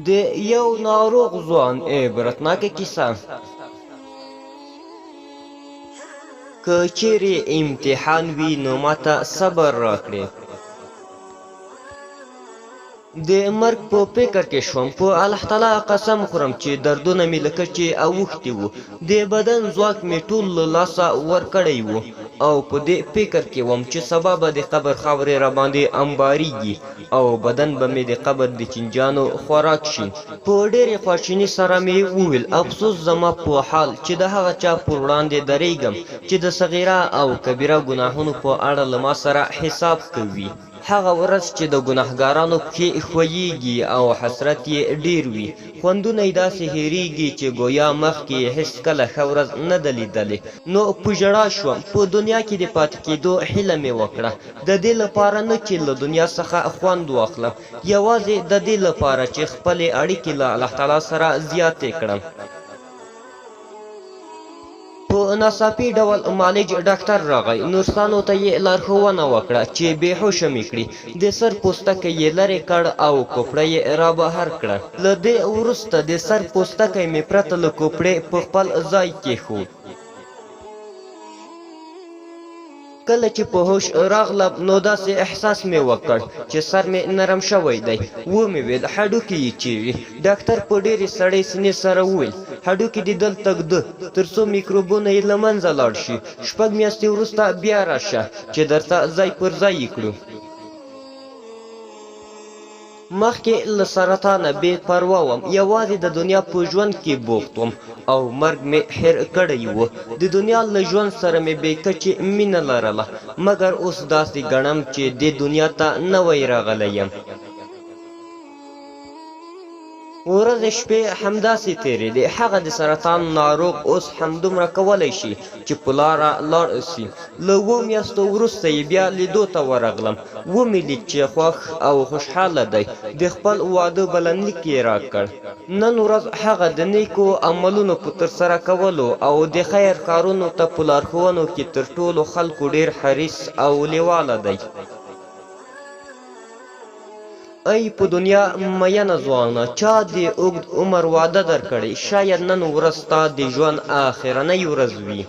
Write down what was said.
د یو ناروغ ځوان عبرتناکه کیسه. که چیرې امتحان وي نو ماته صبر راکړئ. د مرګ په فکر کې شوم، په الله تعالی قسم خورم چې دردونه مې لکه چې اوښتي وو، د بدن ځواک مې ټول له لاسه ورکړی وو او په دې فکر کې وم چې سبا به د قبر خاورې راباندې انبارېږي او بدن به مې د قبر د چینجانو خوراک شي. په ډېرې خواشیني سره مې وویل افسوس زما په حال چې د هغه چا پر وړاندې درېږم چې د صغیره او کبیره ګناهونو په اړه له ما سره حساب کوي. هغه ورځ چې د ګناهګارانو پښې ښویېږي او حسرت یې ډېر وي، خوندونه یې داسې هېرېږي چې ګویا مخکې یې هېڅکله ښه ورځ نه ده لیدلې. نو په ژړا شوم. په دنیا کې د پاتې کېدو هیله مې وکړه، د دې لپاره نه چې له دنیا څخه خوند واخلم، یوازې د دې لپاره چې خپلې اړیکې له الله تعالی سره زیاتې کړم. په ناڅاپي ډول معالج ډاکټر راغی. نرسانو ته یې لارښوونه وکړه چې بېهوشه مې کړي. د سر پوستکی یې لرې کړ او کوپړه یې رابهر کړه. له دې وروسته د سر پوستکی مې پرته له کوپړې په خپل ځای کېښود. کله چې په هوش راغلم نو داسې احساس مې وکړ چې سر مې نرم شوی دی. ومې ویل هډوکي یې چیرې؟ ډاکټر په ډېرې سړې سینې سره وویل هډوکي دې دلته ږده تر څو میکروبونه یې له منځه لاړ شي. 6 میاشتې وروسته بیا راشه چې درته ځای پر ځای یې کړو. مخکې له سرطانه بې پروا وم، یوازې د دنیا په ژوند کې بوخت وم او مرګ مې هېر کړی و. د دنیا له ژوند سره مې بې کچې مینه لرله، مګر اوس داسې ګڼم چې دې دنیا ته نوی راغلی یم. ورځې شپې همداسې تېرېدې. هغه د سرطان ناروغ اوس همدومره کولی شي چې په لاره لاړ سي. له 7 میاشتو وروسته یې بیا لیدو ته ورغلم. ومې لید چې خوښ او خوشحاله دی. د خپل واده بلنلیک یې راکړ. نن ورځ هغه د نیکو عملونو په ترسره کولو او د خیر کارونو ته په لارښوونو کې تر ټولو خلکو ډېر حریص او لیواله دی. ای په دنیا مینه ځوانه، چا د اوږد عمر وعده درکړې؟ شاید نن ورځ ستا د ژوند آخرنۍ ورځ وي.